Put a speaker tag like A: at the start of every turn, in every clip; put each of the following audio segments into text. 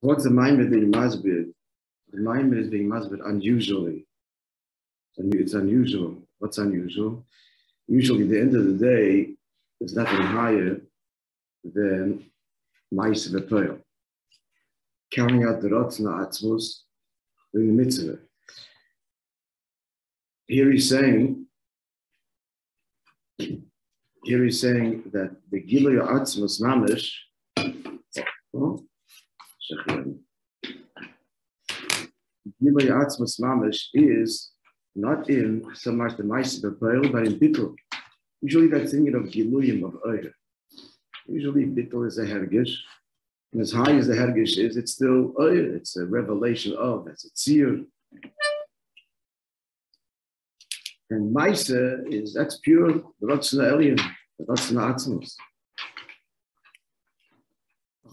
A: What's the maamar being masbid? The maamar is being masbid unusually. It's unusual. What's unusual? Usually, at the end of the day, it's nothing higher than Moishe v'Peil. Carrying out the Rotzna Atzmos in the mitzvah. Here he's saying that the Gilui Atzmos Mamish, Gilui Atzmos Mamish is not in so much the Moishe v'Peil, but in Bittul. Usually that's thinking of Giluyim of Oyer. Usually Bittul is a hergish. And as high as the hergish is, it's still Oyer. It's a revelation of, it's a tzir. And Moishe that's pure, the Rotzna Elyon, the Rotzna Atzmos.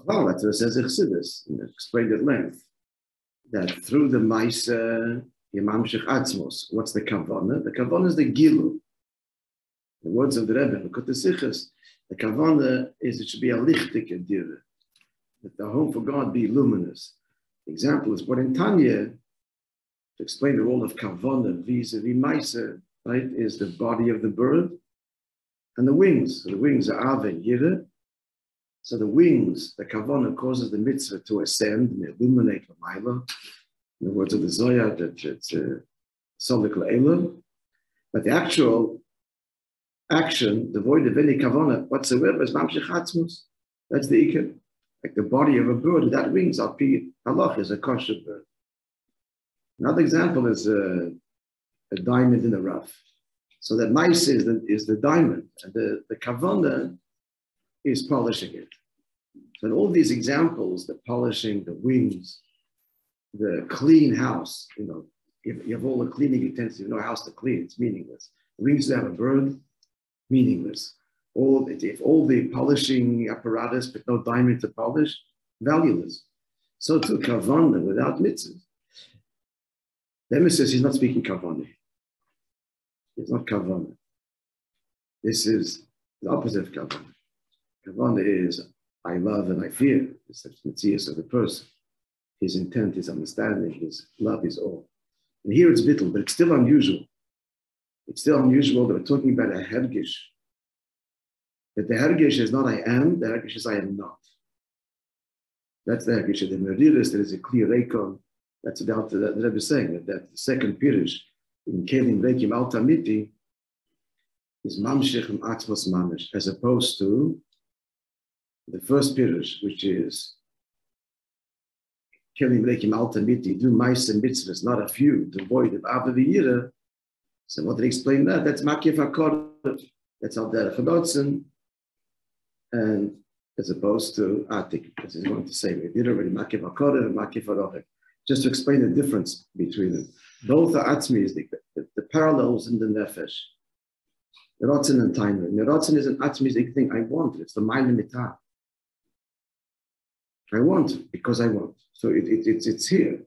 A: Well, that's what it says in Chassidus, and explained at length, that through the Moishe, Yemamshich Atzmos. What's the kavanah? The kavanah is the gilu. The words of the Rebbe, the kavanah is it should be a lichtik adira, that the home for God be luminous. The example is what in Tanya, to explain the role of kavanah vis-a-vis Moishe, right, is the body of the bird and the wings. So the wings are Ave and Yira. So the wings, the kavanah causes the mitzvah to ascend and illuminate l'mayla. In the words of the Zohar, that it's solik l'elam. But the actual action, devoid of any kavanah whatsoever, is mamshich atzmos. That's the ikar. Like the body of a bird without wings, al pi halach, is a kosher bird. Another example is a diamond in the rough. So that Moishe is the diamond, and the kavanah is polishing it. So in all these examples, the polishing, the wings, the clean house, if you have all the cleaning utensils, you know a house to clean, it's meaningless. The wings to have a bird, meaningless. If all the polishing apparatus, but no diamond to polish, valueless. So too, kavanah without mitzvah. The Rebbe says he's not speaking kavanah. It's not kavanah. This is the opposite of kavanah. Kavanah is I love and I fear. It's the mitzias of the person. His intent, his understanding, his love is all. And here it's bittul, but it's still unusual. It's still unusual that we're talking about a hergish. That the hergish is not I am, the hergish is I am not. That's the hergish. The meriris, there is a clear reikon. That's about the Rebbe is saying that the second pirish in Kelim Reikim Al Tamiti is mamshich and atzmos mamish, as opposed to the first pirish, which is Kelim Reikim Al Tamiti, do mice and mitzvahs, not a few, devoid of Ava v'yira. So what did he explain that? That's makif hakor. That's al derech habotzen, and as opposed to atik, as he's going to say, we did already makif hakor and makif harochek. Just to explain the difference between them. Both are atzmi, the parallels in the nefesh. The rotzen and timer. The rotzen is an atzmi thing. I want. It's the mind mitah. I want because I want. So it's here.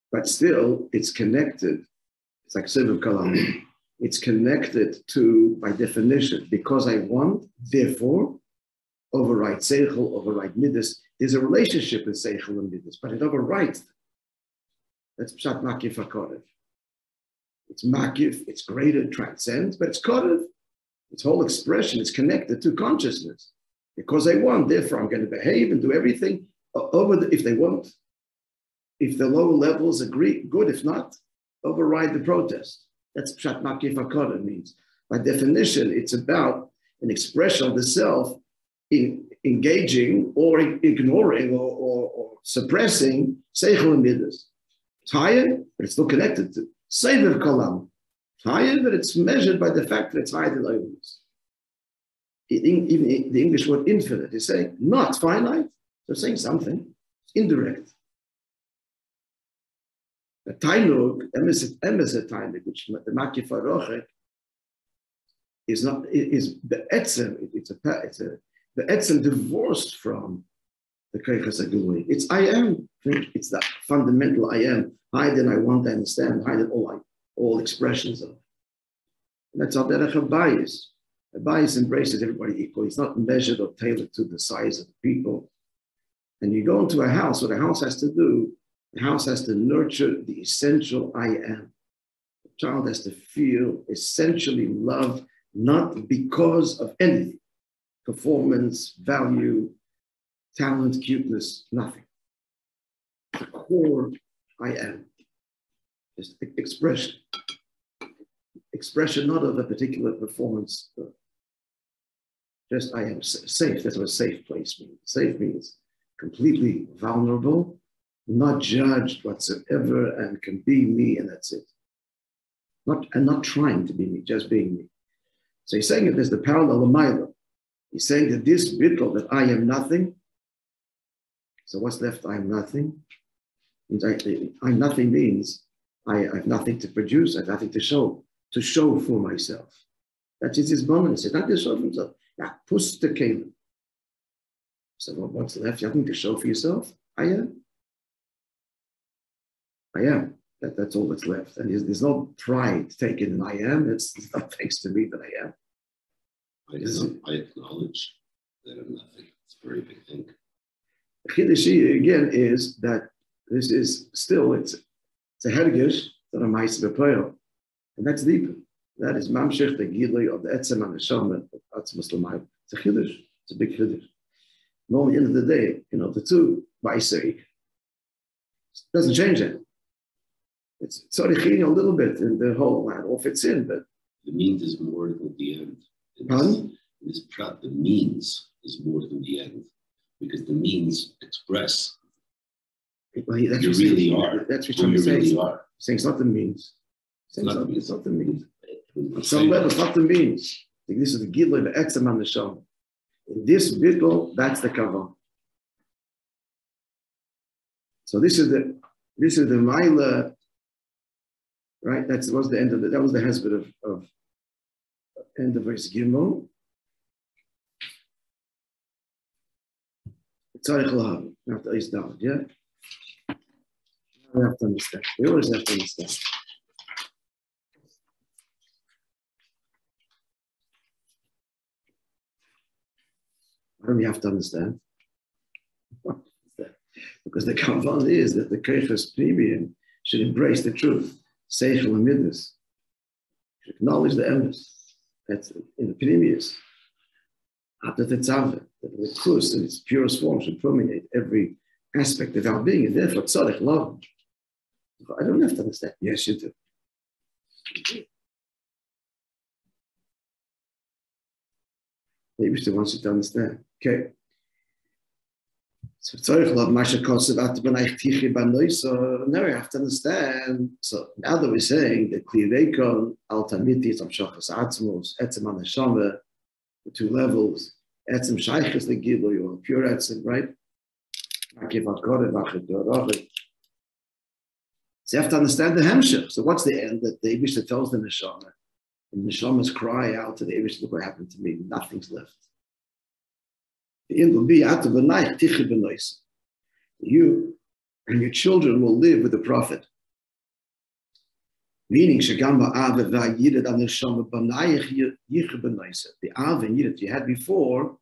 A: But still, it's connected. It's like Sevav Kalam. It's connected to, by definition, because I want, therefore, override seichel, override midas. There's a relationship with seichel and midas, but it overrides them. That's pshat makif hakorev. It's makif, it's greater, it transcends, but it's korev. Its whole expression is connected to consciousness. Because I want, therefore I'm going to behave and do everything if they want. If the lower levels agree, good. If not, override the protest. That's pshat makif hakorev means. By definition, it's about an expression of the self in engaging or ignoring or suppressing seichel and midas. It's higher, but it's still connected to Sevav Kalam. It's higher, but it's measured by the fact that it's higher than others. Even the English word infinite is saying not finite. They're saying something. It's indirect. The tainug, emeset tainug, which the makif harochek is not, is the etzem. It's the etzem divorced from the keiches hagilui. It's I am. It's that fundamental I am. Higher than I want to understand. Higher than all expressions of. And that's our derech of bias. The bias embraces everybody equally. It's not measured or tailored to the size of the people. And you go into a house, what a house has to do, the house has to nurture the essential I am. The child has to feel essentially loved, not because of anything. Performance, value, talent, cuteness, nothing. The core I am. Just expression. Expression not of a particular performance, but just I am safe. That's what a safe place means. Safe means completely vulnerable, not judged whatsoever, and can be me, and that's it. Not trying to be me, just being me. So he's saying that there's the parallel of Milo. He's saying that this bittul, that I am nothing. So what's left? I am nothing. I'm nothing means I have nothing to produce. I have nothing to show for myself. That is his bonus. It's not to show for himself. Yeah, push the kalim. So what's left? You have nothing to show for yourself? I am. That's all that's left. And there's no pride taken in I am. It's not thanks to me that I am.
B: I acknowledge that I'm nothing. It's a very big thing.
A: The Chiddush again is that this is still, it's a hergish that a ma'aseh b'poel. And that's deeper. That is mamshech the gilui of the etzem and the neshama of atzmos l'mayim. It's a chiddush. It's a big chiddush. And at the end of the day, the two ma'aseh doesn't change that. It's tzorichin a little bit in the whole. It all fits in, but
B: the means is more than the end. The means is more than the end, because the means express
A: well,
B: you really are.
A: That's what you're saying.
B: Really are.
A: Saying it's not the means. It's not the means. On some
B: level,
A: level, it's not the means. I think this is the gilui, the etzem and the neshama. In this bittul, that's the kavan. So this is the Maila, right? That was the end of it. That was the husband of end of verse Gimel. Tzarich l'hav. You have to ice down, yeah? We have to understand. We always have to understand. Why do we have to understand? Because the kavan is that the keiches premium should embrace the truth. Seichel and midness. Should acknowledge the emes. That's in the previous. After the tzaveh, the kus in its purest form should permeate every aspect of our being, and therefore tzarich love. I don't have to understand. Yes, you do. Maybe she wants you to understand. Okay. So tzarich love masha kosev atbanayich tichi banoi. So now we have to understand. So now that we're saying that kliveikon al tamitis amshachas atzmos etzem aneshama, the two levels, etzem shayches the gilui or pure etzem, right? So you have to understand the hemshech. So what's the end? That the Eibishter tells the neshama, and the neshamas cry out to the Eibishter, look what happened to me, nothing's left. The end will be out of the night, tichi b'nois. You and your children will live with the prophet. Meaning, shagam ba'av v'ayidad al neshama b'nayich yichah b'nois. The av and yidad you had before,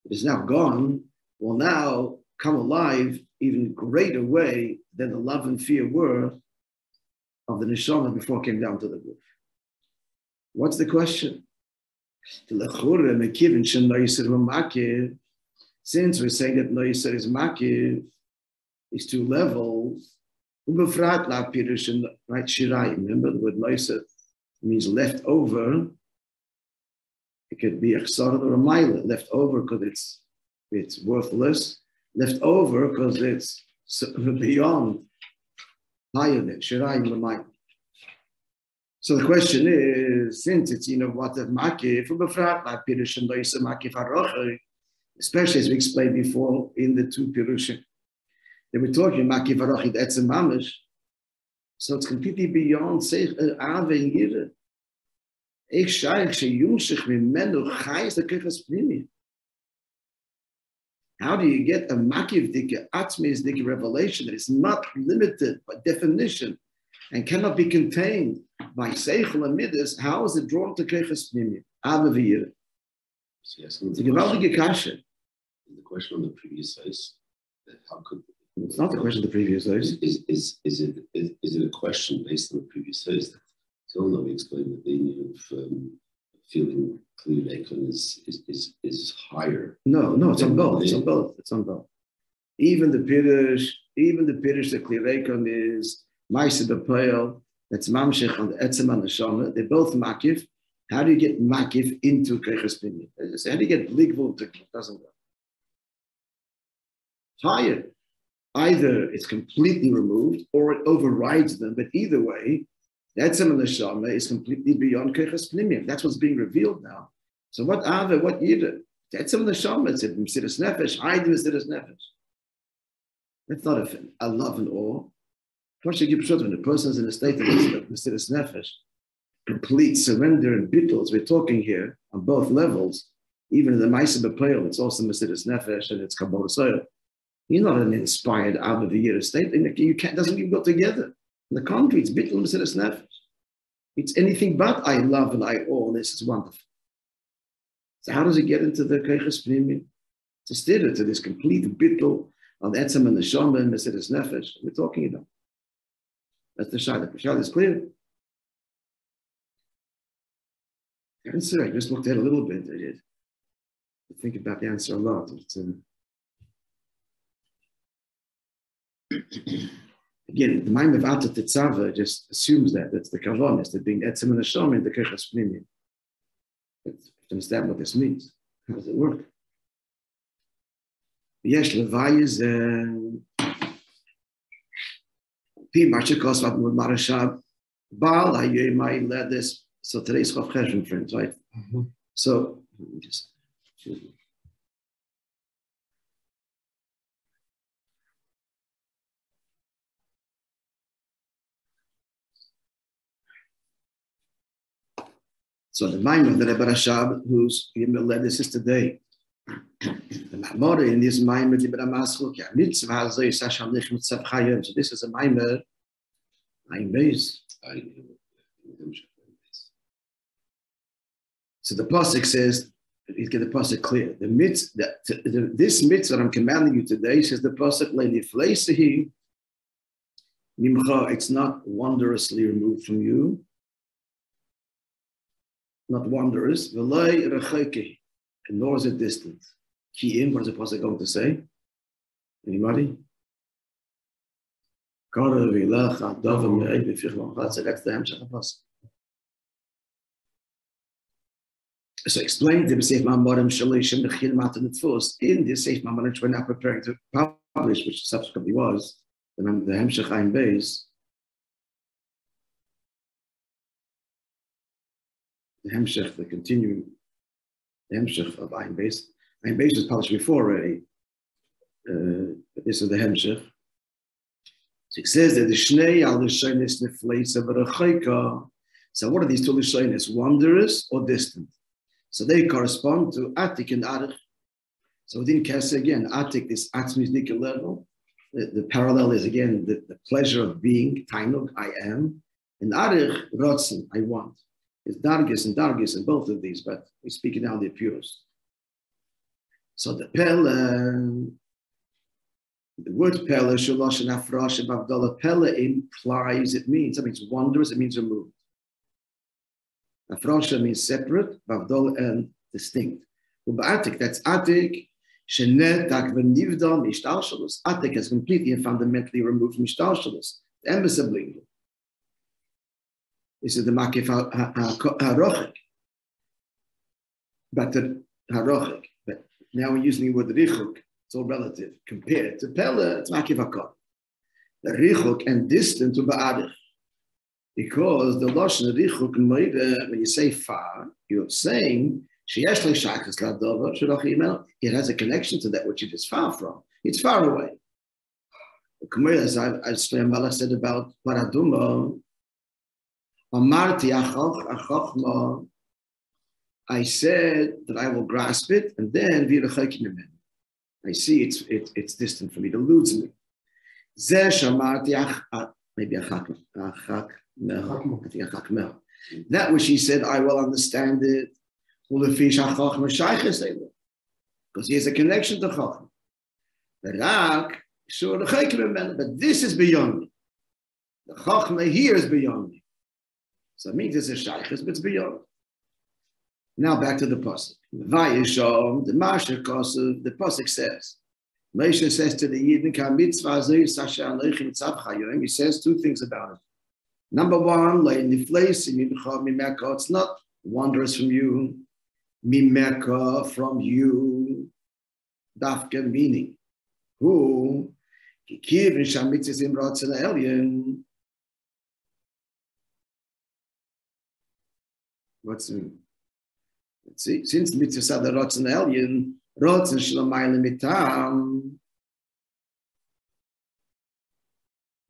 A: it is now gone, will now come alive even greater way than the love and fear were of the neshama before it came down to the roof. What's the question? Since we're saying that Noiser is makiv, these two levels, right? Shirai, remember the word Noiser means left over. It could be a chsarad or a mila, left over because it's worthless, left over because it's beyond, higher than Shirai L'mayim. So the question is, since it's what of makif, especially as we explained before in the two pirushim, that we're talking makif harochi etzem mamish, so it's completely beyond seich ave and yira. Ich shaykh sheyumshich mimenu chayes the kechas pnimi. How do you get a makiv dika atzmis dika revelation that is not limited by definition and cannot be contained by seichel and midas? How is it drawn to keiches pnimiyah? Ava v'yira.
B: It's
A: a gewaltige kasha.
B: The question on the previous days, how could
A: it's not the question of the previous days.
B: Is it a question based on the previous days? So now we explained that the meaning of feeling clear is higher.
A: No, it's on both. It's on both. Even the Pirish, the Klirikon is Maisa B'Poel, that's Mamshech on the Etzem and the Shoma. They're both Makif. How do you get Makif into Keches Pinion? How do you get Bligvul to it? Doesn't work. Higher. Either it's completely removed or it overrides them, but either way, the Etzem and the Shoma is completely beyond Keches Pinion. That's what's being revealed now. So what Ava, what Yida? The Etzem and the Shoma, it's Mesiras Nefesh, hide the Mesiras Nefesh. That's not a love and awe. When a person is in a state of Mesiras Nefesh, complete surrender and bittul, we're talking here on both levels. Even in the Maisa B'Poel, it's also Mesiras Nefesh and it's Kabbalah Soil. You're not an inspired out of the year state. You can't, doesn't even go together. On the contrary, it's bittul Mesiras Nefesh. It's anything but I love and I awe. This is wonderful. So how does it get into the Keches Pnimin? It's a steer to this complete bittul of Etzem and the Shoma and Mesiras Nefesh we're talking about. That's the Shah. The Shah is clear. The answer, I just looked at it a little bit. I did. I think about the answer a lot. Again, the mind of Ata Tetzava just assumes that's the Kavan, is the being Etzem and the Shoma in the Keches Pnimin. But you have to understand what this means. How does it work? Yes, Levi is so today's Chav Cheshvan, friends, right? Mm-hmm. So just so the mind of the Rebbe Rashab, who's led this is today. The Ma'amor in this Maimer Dibra Maschuk, Mitzvah Hazoi Sasham Lich Mitzvah Chayim. So this is a Maimer, Ayin Beis. So the pasuk says, let's get the pasuk clear. This mitzvah that I'm commanding you today says the pasuk Leifleisehi Nimcha. It's not wondrously removed from you, not wondrous. V'lei rechakehi. Nor is it distant. Ki'im, what is the pasuk going to say? Anybody? So that's the Hamshach pasuk. So explain the Seif Ma'amarim Shalishim Nechil Matan Tfus in the Seif Ma'amarim which we're now preparing to publish, which subsequently was the Hamshach Ayin Beis. The Hamshach, the continuing Hemshech of Ayin Beis. Ayin Beis was published before already. But this is the Hemshech. So it says that the Shnei al Lishonis Nefleis of Rechaika. So what are these two Lishonis? Wondrous or distant? So they correspond to Atik and Arich. So within Kesa again, Atik, this Atzmiznika level. The parallel is again the pleasure of being, Tainug, I am. And Arich, Rotzen, I want. It's Dargis and both of these, but we're speaking now the purest. So the Pele, the word Pele, Shalosh and Afrosh and Abdullah, Pele implies, it means wondrous, it means removed. Afrosha means separate, Abdullah and distinct. Atik, that's Atik, Shenetak v'nivdal mishtalshalus. Atik is completely and fundamentally removed from mishtalshalus. The embassy of Blingle. This is the Makif HaRochik. But the HaRochik. But now we're using the word Richuk. It's all relative. Compared to Pele, it's Makif HaKol. The Richuk and distant to Ba'adich. Because the Lashon Richuk, when you say far, you're saying, it has a connection to that which it is far from. It's far away. As I've said about Paraduma, I said that I will grasp it, and then I see it's distant from me, it eludes me. Maybe that which he said, I will understand it. Because he has a connection to Chacham. But this is beyond me. The Chachma here is beyond me. So it means it's a shaykhis, but it's beyond. Now back to the pasuk. Vayishom, the Masha Kosev, the pasuk says, Moishe says to the Yidden, he says two things about it. Number one, it's not wondrous from you. Mimeka, from you. Dafka, meaning, who? What's the mean? Let's see. Since mitzvah the rotzen alien, rotzen shlomayim mitam.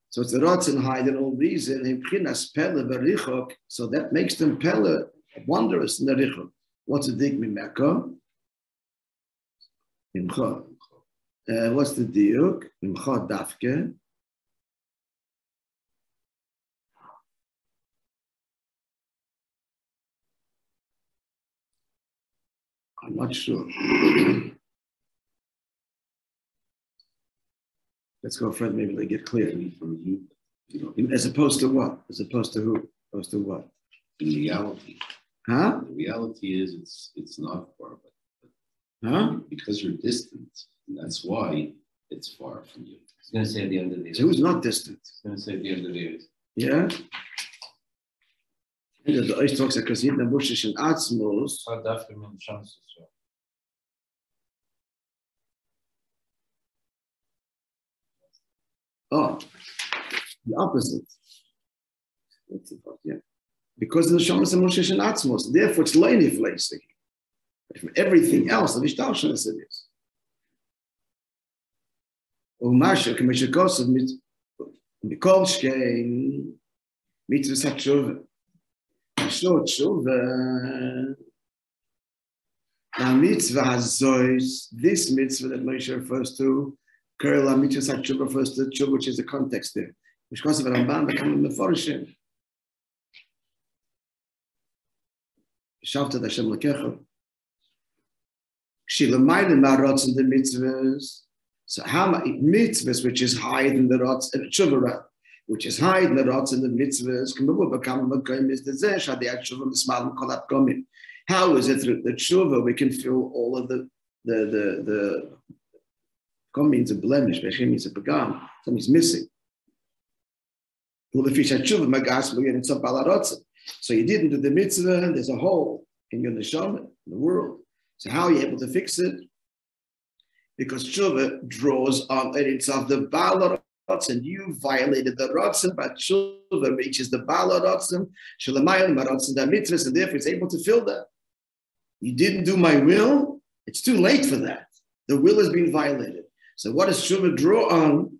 A: So it's the rotzen hide and all reason. Himchinas pele berichok. So that makes them pele wondrous in the richok. What's the dig mimeka? Imcha. What's the diuk? Imcha dafke. I'm not sure. Let's go further, maybe they get clear. As opposed to what? As opposed to who? As opposed to what?
B: In reality.
A: Huh?
B: The reality is it's not far, but because you're distant, and that's why it's far from you.
C: It's going to say at the end of the year.
A: So who's not distant?
C: It's going to say at the end of the year.
A: Yeah? The Oish talks about because Yidna Bushish and Atzmos. Oh, the opposite. That's the part, yeah. Because of the Shamas and Bushish and Atzmos. Therefore, it's Leini Fleisig. From everything else, the Vishtalshanas it is. Umasha, Kamisha Kosev, Mikol Shkein, Mitzvah Satshuva. Short tshuva. Now mitzvah hazois, this mitzvah that Moishe refers to, Kerla mitzvah tshuva refers to tshuva, which is the context there. Which causes the Ramban becoming meforshim. Shavta Hashem lekecha. Shilamayim marotz in the mitzvahs. So how many mitzvahs which is higher than the rotz and tshuva, which is high in the rots and the mitzvahs, how is it through the tshuva we can fill all of the means a blemish, means a pagam, something's missing. So you didn't do the mitzvah, and there's a hole in your neshama, in the world. So how are you able to fix it? Because tshuva draws on it's of the balar, and you violated the rotzen, but tshuva reaches the bala rotzen, shalamayim rotzen the mitzvahs, and therefore it's able to fill that. You didn't do my will; it's too late for that. The will has been violated. So what does tshuva draw on?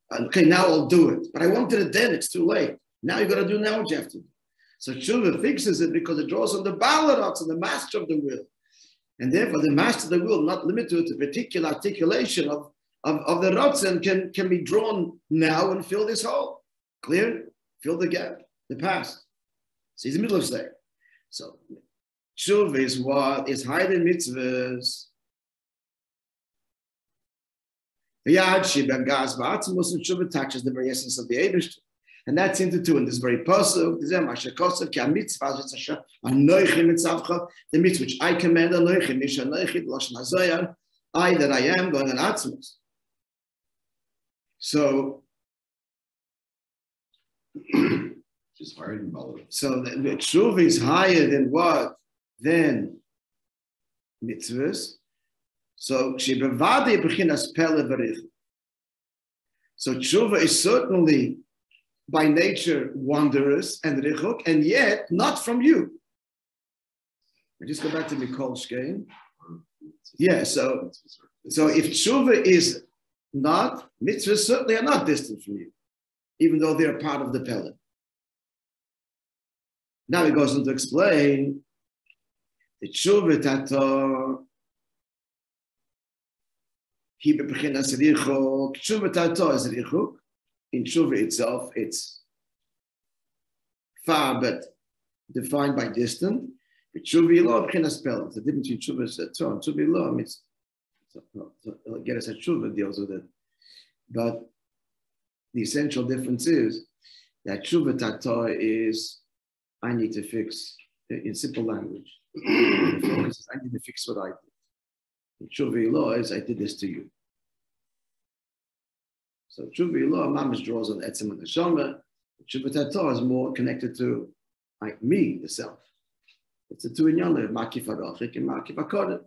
A: Okay, now I'll do it, but I wanted it then. It's too late. Now you got to do now what you have to do. So tshuva fixes it because it draws on the bala rotzen, the master of the will, and therefore the master of the will, not limited to a particular articulation of the rotzen can be drawn now and fill this hole. Clear? Fill the gap, the past. See, it's the middle of saying. So, tshuva is what is higher than mitzvahs. Tshuva touches the very essence of the Eibush. And that's into two in this very pasuk. The mitzvah which I command, I that I am, going on Atzmos. So,
B: Just higher than Balaam.
A: So the tshuva is higher than what? Than mitzvahs. So shebevadei b'chinas pele v'rich. So tshuva is certainly by nature wondrous and richuk, and yet not from you. I just go back to Mikol Shkein. Yeah, so if tshuva is not, mitzvahs certainly are not distant from you, even though they're part of the pellet. Now he goes on to explain the tshuva tato. He bechinas richuk. Tshuva tato is richuk. In tshuva itself, it's far, but defined by distant. But tshuva lo b'chinas spell. It's the difference between tshuva and tzon. Tshuva lo means, get us at tshuva deals with it. But the essential difference is that tshuva tata is, I need to fix, in simple language. The focus is, I need to fix what I did. Tshuva lo is, I did this to you. So tshuva lo, mamish draws on etzem and neshama. Tshuva tata is more connected to me, the self. It's the two in yonder, makif arochik and makif akodim.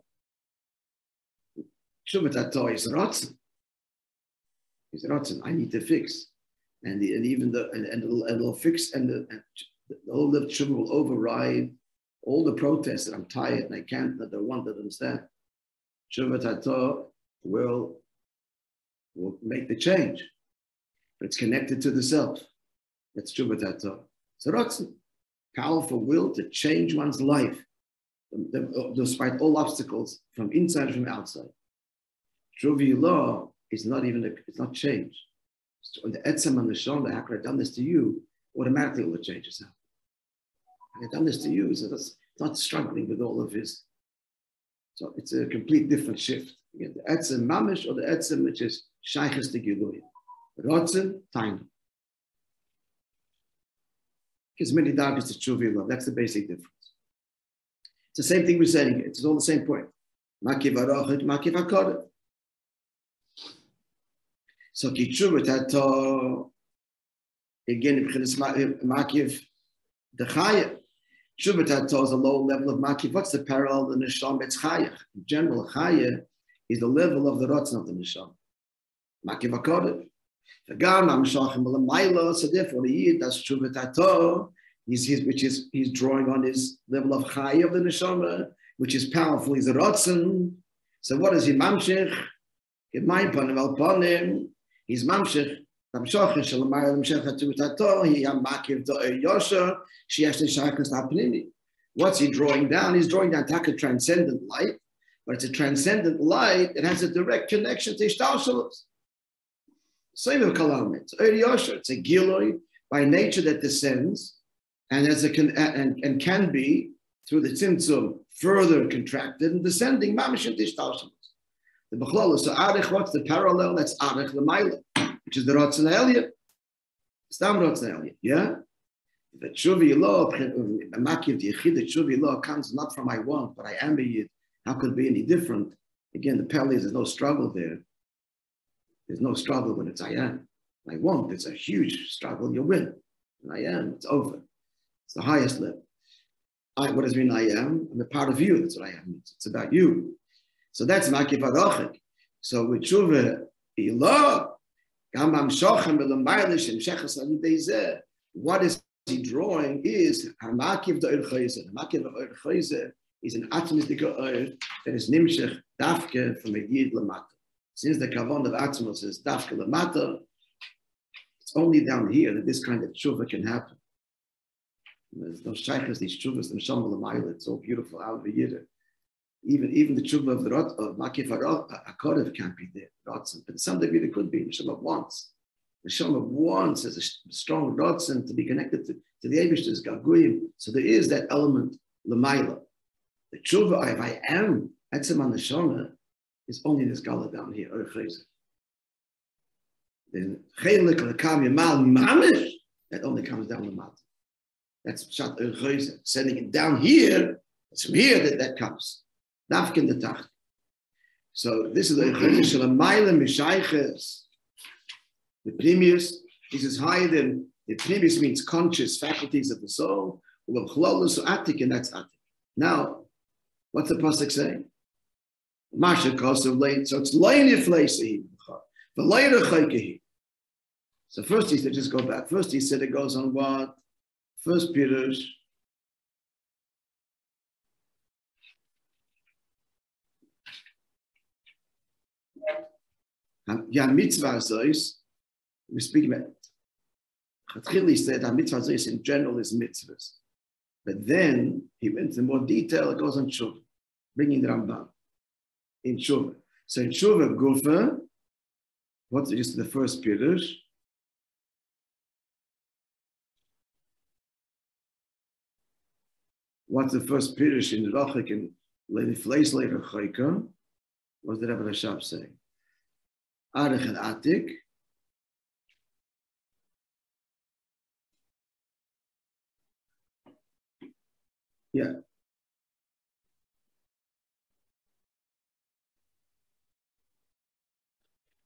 A: Tshuva tata is rotzen. It's rotzen. I need to fix, and it'll fix, and the whole of tshuva will override all the protests that I'm tired and I can't, that I want to understand. Tshuva tata will make the change, but it's connected to the self. That's tshuva tata. So rotzen, powerful will to change one's life, despite all obstacles from inside and from outside. Tshuva law is not even it's not change. So when the etzem and the shon, how could I done this to you? Automatically all the changes happen. I've done this to you, so that's not struggling with all of his. So it's a complete different shift. Again, the etzem mamish or the etzem which is shayches to giluya. Rotzen, tiny. Because many darkest is tshuva love. That's the basic difference. It's the same thing we're saying. It's all the same point. Makiv arochik, makiv hakodim. So ki tshuva tata again makiv the chaya. Tshuva tata is a low level of makiv. What's the parallel to the neshama? It's chaya. In general, chaya is the level of the rotzen of the neshama. Makiv hakodim. So therefore, the yid does tshuva tata, he's drawing on his level of chai of the neshama, which is powerful. He's a rotzen. So what is he mamshich? Get my panim al panim. He's mamshich. Tamshach shalamayel mamshich tshuva tata. He amakiv do yosha. She actually shaykhs hapnimi. What's he drawing down? He's drawing down taka transcendent light, but it's a transcendent light. It has a direct connection to ishtalshalos. Same of Kalam, it's a giloi by nature that descends and and can be through the tzimtzum further contracted and descending mamish into ishtalshalos. The b'chlala, so arich, what's the parallel? That's arich l'mayla, which is the rotzen eliyah. Stam rotzen eliyah, yeah? The tshuva lo, makiv the yechid, the tshuva lo comes not from I want, but I am a yid. How could it be any different? Again, the parallel is there's no struggle there. There's no struggle when it's I am. I won't. It's a huge struggle. You win. And I am. It's over. It's the highest level. What does it mean I am? I'm a part of you. That's what I am. It's about you. So that's makiv arochik. So with tshuva ilah, gamam shochem b'lemaylish and sheches alidei. What is he drawing is hamakiv da'ir chayzer. Hamakiv da'ir chayzer is an atomistic oil that is nimshech dafke from a yid lamata. Since the kavon of Atzmos is dafka lamata, it's only down here that this kind of tshuva can happen. There's no shaykhs, these tshuvas, the neshama l'mayla, it's so beautiful out of the yidder. Even the tshuva of the makif hakodev can't be there, rotzen. But some degree it could be. Neshama wants. Neshama wants as a strong rotzen to be connected to the Eibishter's gaguyim. So there is that element l'mayla. The tshuva, if I am etzem on neshama, it's only this gala down here, or chayzer. Then chelik lekam yamal mamish, that only comes down the mountain. That's shat or chayzer. Sending it down here, it's from here that comes. Dafkin the tach. So this is the chayzer shalamayla mishayches. The previous is higher than the previous means conscious faculties of the soul. And that's atik. Now, what's the pasuk saying? So it's so first he said, just go back. First he said it goes on what? First Pirush. Yeah, mitzvah zois. We speak about it. Chatchili said that mitzvah zois in general is mitzvahs. But then he went into more detail. It goes on tshuva, bringing the Rambam. In tshuva. So in tshuva gufa, what's just the first pirush? What's the first pirush in Rachik and Leifleis later Chayka? What did Rabbi Rashab say? Arich and Atik. Yeah.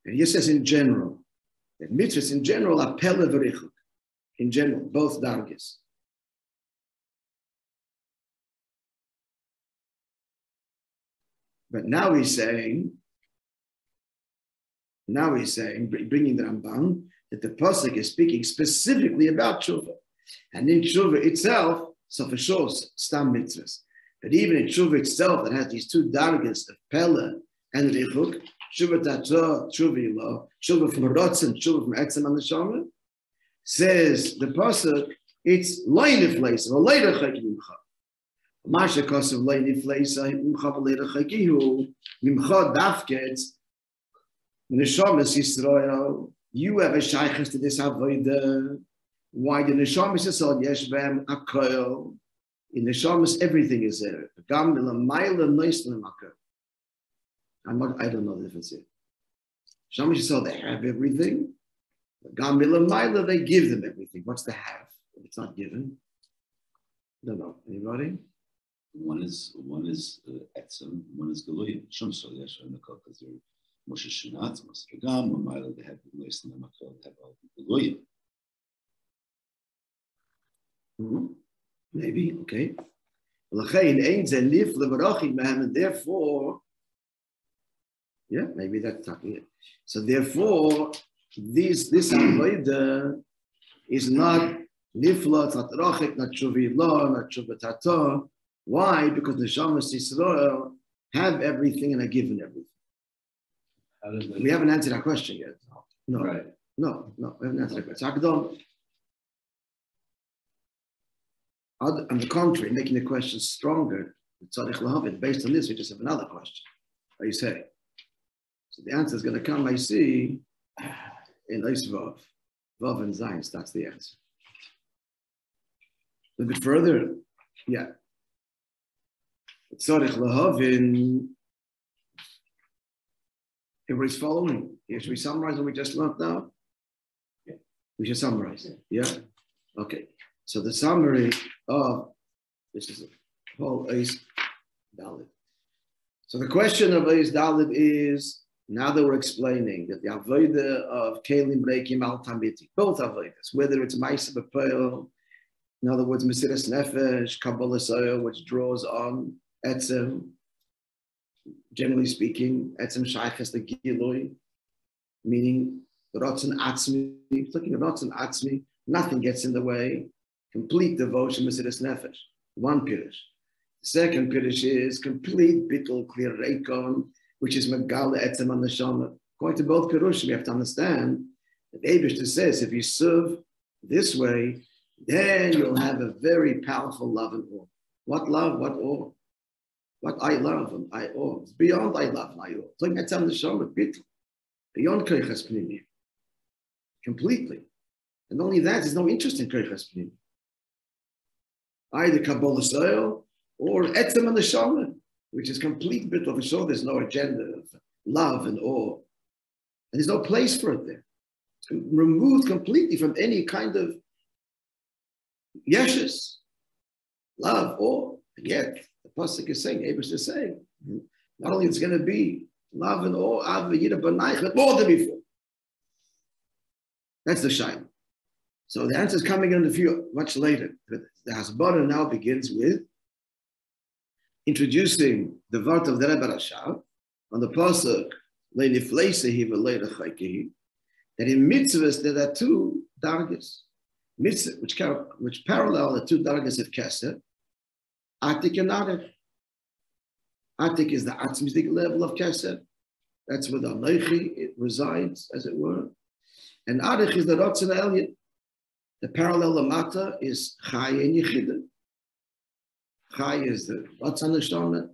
A: And he says in general, that mitzvahs in general are pele v'richuk. In general, both dargis. But now he's saying, bringing the Ramban, that the pasuk is speaking specifically about tshuva. And in tshuva itself, so for sure, stam mitzvahs. But even in tshuva itself, that has these two dargis of pele and richuk, tshuva tato, tshuva ilo, tshuva from rotzen, tshuva from etzem and neshama, says the pasuk, it's loynifleis, or later chaykim. Masha kosev loynifleis, imcha v'later chaykihu, mimcha dafkets, neshamas Yisrael, you have a shaykhs to this avodah. Why the neshamas Yisrael yesh b'hem akoil? In neshamas everything is there. Gam milamayla nois l'makol. I don't know the difference here. Neshamas Yisrael, they have everything. Gam milamayla, they give them everything. What's the have? If it's not given. I don't know. Anybody?
B: One is etzem, one is galuyim. Shum so yesh b'hem akoil because they're Moishe Shinatz, Masragam, Mamayla, they have the noise in the Makal, they have all the Goyim.
A: Maybe, okay. Therefore, yeah, maybe that's talking it. So therefore, this avodah is not nifla, it's not rachik, not shuvi lo, not shuvatata. Why? Because the Neshamas Yisrael have everything and are given everything. We haven't answered that question yet. No,
C: right.
A: No, we haven't answered that question. On the contrary, making the question stronger, based on this, we just have another question. What do you say? So the answer is going to come, I see, in Eis Vav. Vav and Zayin, that's the answer. A bit further, yeah. Tzarich lahavin. Everybody's following. Here, should we summarize what we just learned now? Yeah. We should summarize. Yeah? Okay. So the summary of this is the whole Eis Dalet. So the question of Eis Dalet is, now that we're explaining that the avodah of Kelim Reikim Al Tamiti, both avodas, whether it's Ma'aseh B'Peil, in other words, Mesiras Nefesh, Kabbalah Soil, which draws on Etzem, generally speaking, Etzem Shayches the Giloi, meaning Rotzen Atzmi, looking at Rotzen Atzmi, nothing gets in the way, complete devotion, Mesiras Nefesh, one Pirush. The second Pirush is complete Bittul Clear Reikon, which is Megala Etzem and Neshama. According to both Pirushim, we have to understand that Eibishter says if you serve this way, then you'll have a very powerful love and awe. What love? What awe? What I love and I awe. It's beyond I love and I awe. It's like Etzem Neshama, Bittul. Beyond Koiches Pnimi. Completely. And only that, there's no interest in Koiches Pnimi. Either Kabbalah Soil or Etzem and Neshama, which is complete bit of a show. There's no agenda of love and awe. And there's no place for it there. It's removed completely from any kind of yeshes, love, awe. And yet, the pasuk is saying, Abish is saying, not only it's going to be love and awe, but more than before. That's the shine. So the answer is coming in a few much later. But the Hasbara now begins with introducing the Vart of the Rebbe Rashab on the pasuk that in mitzvahs there are two dargas, which parallel the two dargas of Kesed, Atik and Arich. Atik is the atzmistic level of Kesed. That's where the Anochi resides, as it were. And Arich is the Rotzen Elyon. The parallel lamata is Chai and Yechida. Chai is the Rotzen Neshama.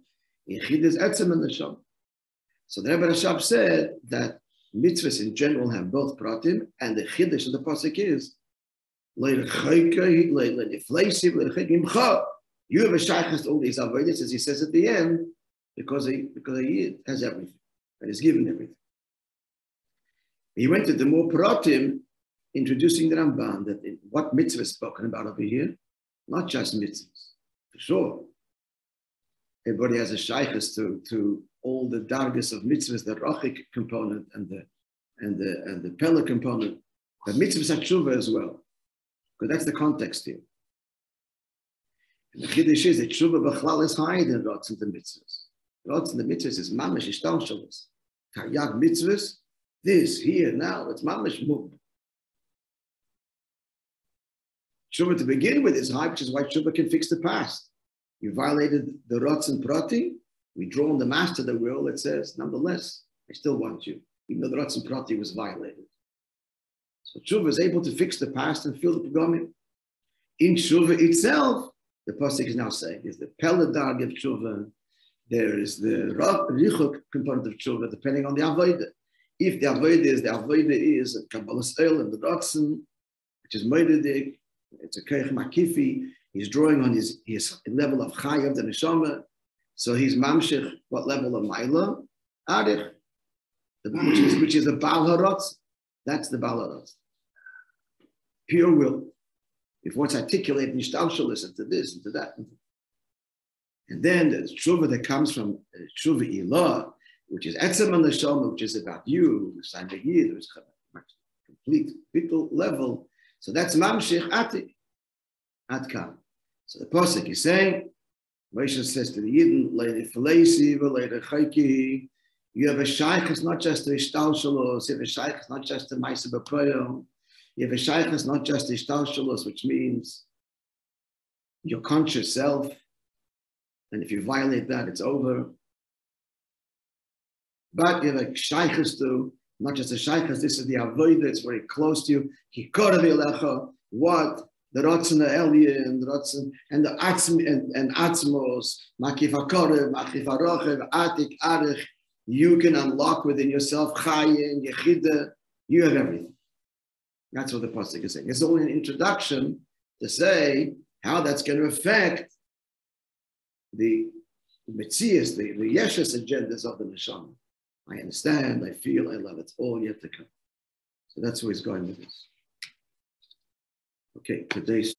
A: Yechida is Etzem and Neshama. So the Rebbe Rashab said that mitzvahs in general have both pratim, and the chiddush of the pasuk is You have a shaykhs all these avodas, as he says at the end, because he has everything and is given everything. He went to the more pratim, introducing the Ramban that what mitzvah is spoken about over here, not just mitzvahs, for sure. Everybody has a shaykhs to all the dargas of mitzvahs, the rochik component and the pella component, but mitzvahs are tshuva as well, because that's the context here. And the chiddush is that tshuva b'chlal is higher than rots in the mitzvahs. Rots in the mitzvahs is mamash ishtalshalos. Taryag mitzvahs, this, here, now, it's mamash mub. Tshuva to begin with is high, which is why tshuva can fix the past. You violated the rots and prati, we draw on the master of the will that says, nonetheless, I still want you, even though the rots and prati was violated. So tshuva is able to fix the past and fill the pagomim. In tshuva itself, the pasuk is now saying, is the peladag of tshuva, there is the richuk component of tshuva, depending on the avodah. If the avodah is Kabbalah's oil and the rotzen, which is moededik, it's a keich makifi, he's drawing on his level of chai of the neshama, so he's mamshich, what level of maila? Arich, which is the Baal Harotz. That's the Baal Harotz. Pure will. If one's articulated nishtalshalis into this, into that. And then there's tshuva that comes from tshuva ilah, which is etzem and neshama, which is about you, there's a complete vital level. So that's mamshich atik, atkam. So the pasuk is saying, Moishe says to the Yidden, you have a shaykhs not just a ishtalshalos, you have a shaykhs not just a ma'aseh b'proyom, you have a shaykhs not just a ishtalshalos, which means your conscious self, and if you violate that, it's over. But you have a shaykhs too, not just a shaykhs, this is the avodah, it's very close to you. Hikorav elecha, what? The rotzen, the alien, the rotzen, and the atzm and atzmos, makif hakorev, makif harochev, atik, arich. You can unlock within yourself chayin, yechida. You have everything. That's what the pasuk is saying. It's only an introduction to say how that's going to affect the mitzias, the yeshus agendas of the neshama. I understand, I feel, I love. It's all yet to come. So that's where he's going with this. Okay, today's